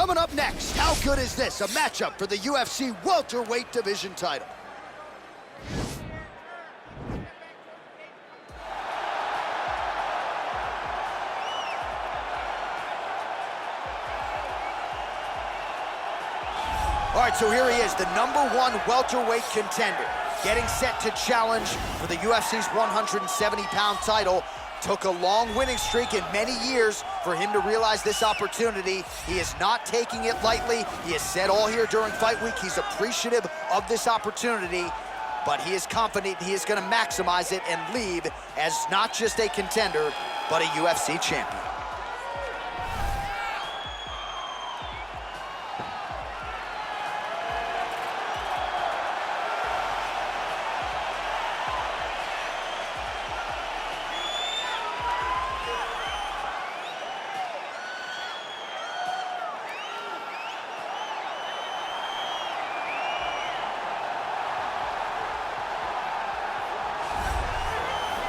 Coming up next, how good is this? A matchup for the UFC welterweight division title. All right, so here he is, the #1 welterweight contender, getting set to challenge for the UFC's 170-pound title. Took a long winning streak in many years for him to realize this opportunity. He is not taking it lightly. He has said all here during fight week he's appreciative of this opportunity, but he is confident he is going to maximize it and leave as not just a contender, but a UFC champion.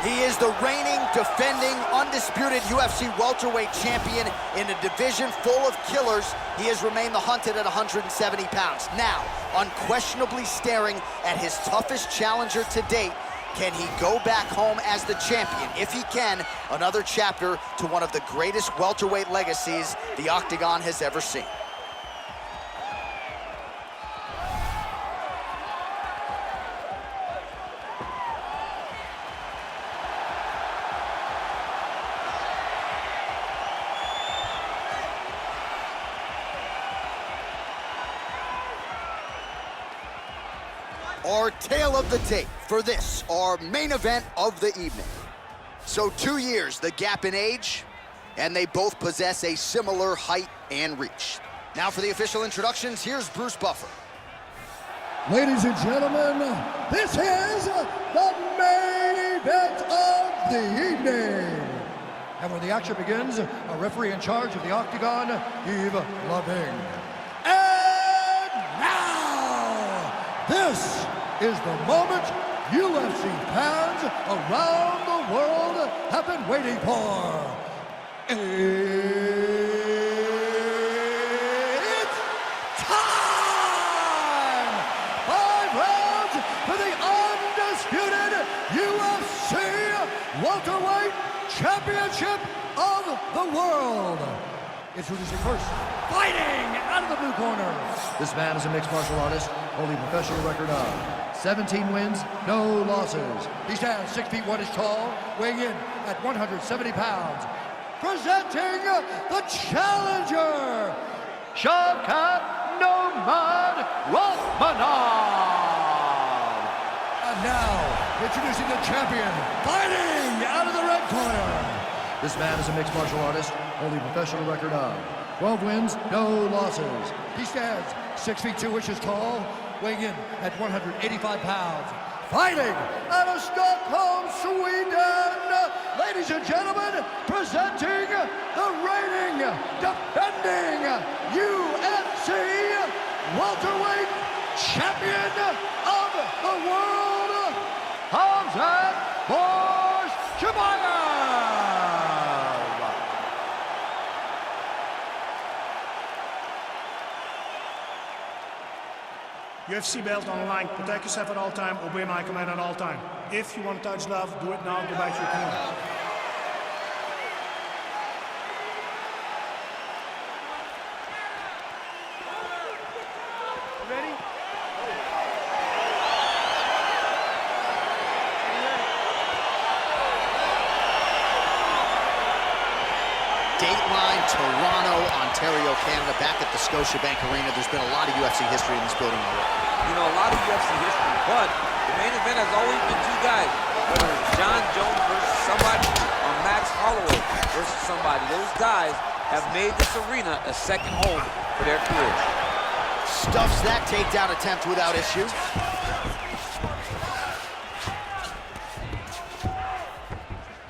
He is the reigning, defending, undisputed UFC welterweight champion in a division full of killers. He has remained the hunted at 170 pounds. Now, unquestionably staring at his toughest challenger to date. Can he go back home as the champion? If he can, another chapter to one of the greatest welterweight legacies the Octagon has ever seen. Our tale of the tape for this, our main event of the evening. So 2 years, the gap in age, and they both possess a similar height and reach. Now for the official introductions, here's Bruce Buffer. Ladies and gentlemen, this is the main event of the evening. And when the action begins, a referee in charge of the Octagon, Yves Loving. And now, this is the moment UFC fans around the world have been waiting for. It's time! 5 rounds for the undisputed UFC welterweight championship of the world. Introducing first, fighting out of the blue corner. This man is a mixed martial artist, holding a professional record of 17 wins, no losses. He stands 6 feet 1 inch tall, weighing in at 170 pounds. Presenting the challenger, Shavkat Rakhmonov. And now, introducing the champion, fighting out of the red corner. This man is a mixed martial artist, holding a professional record of 12 wins, no losses. He stands 6 feet 2 inches tall, weighing in at 185 pounds. Fighting out of Stockholm, Sweden, ladies and gentlemen, presenting the reigning, defending UFC welterweight champion of the world, Khamzat Chimaev. UFC belt on the line. Protect yourself at all time. Obey my command at all time. If you want to touch love, do it now. Go back to your corner. Ready? Dateline, Toronto, Ontario, Canada, back at the Scotiabank Arena. There's been a lot of UFC history in this building already. You know, a lot of UFC history, but the main event has always been 2 guys. Whether it's John Jones versus somebody or Max Holloway versus somebody. Those guys have made this arena a second home for their careers. Stuffs that takedown attempt without issue.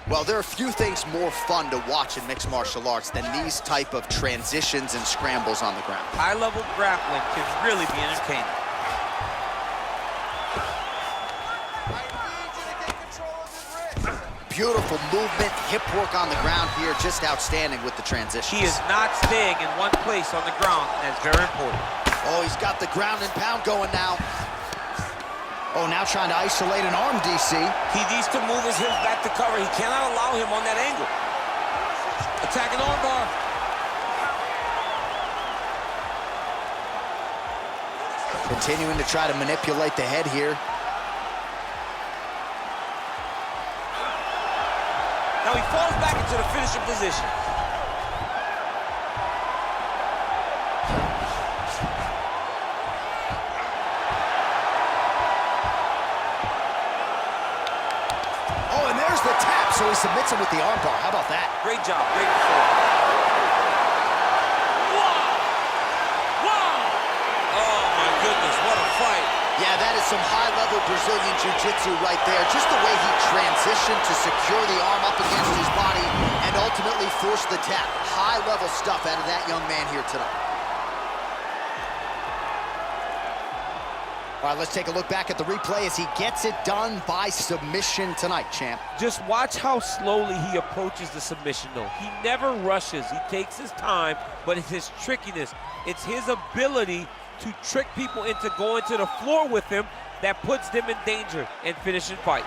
Well, there are few things more fun to watch in mixed martial arts than these type of transitions and scrambles on the ground. High-level grappling can really be entertaining. Beautiful movement, hip work on the ground here, just outstanding with the transition. He is not staying in one place on the ground, and that's very important. Oh, he's got the ground and pound going now. Oh, now trying to isolate an arm, DC. He needs to move his hips back to cover. He cannot allow him on that angle. Attacking armbar. Continuing to try to manipulate the head here. Now he falls back into the finishing position. Oh, and there's the tap, so he submits him with the armbar. How about that? Great job, great performance. Yeah, that is some high-level Brazilian Jiu-Jitsu right there. Just the way he transitioned to secure the arm up against his body and ultimately force the tap. High-level stuff out of that young man here tonight. All right, let's take a look back at the replay as he gets it done by submission tonight, champ. Just watch how slowly he approaches the submission, though. He never rushes. He takes his time, but it's his trickiness. It's his ability to trick people into going to the floor with him that puts them in danger and finishing fights.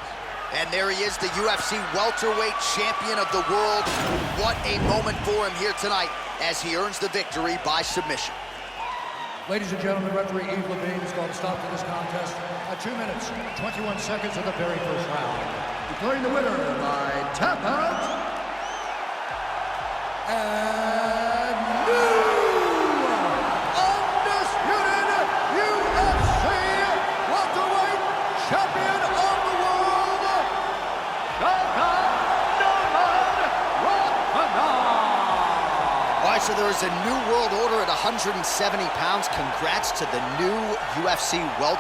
And there he is, the UFC welterweight champion of the world. What a moment for him here tonight as he earns the victory by submission. Ladies and gentlemen, referee Yves Levine has called a stop to this contest at 2 minutes, 21 seconds of the very first round. Declaring the winner by tap out, and new undisputed UFC welterweight champion of the world, Shavkat Rakhmonov. All right, so there is a new world order at 170 pounds. Congrats to the new UFC welterweight.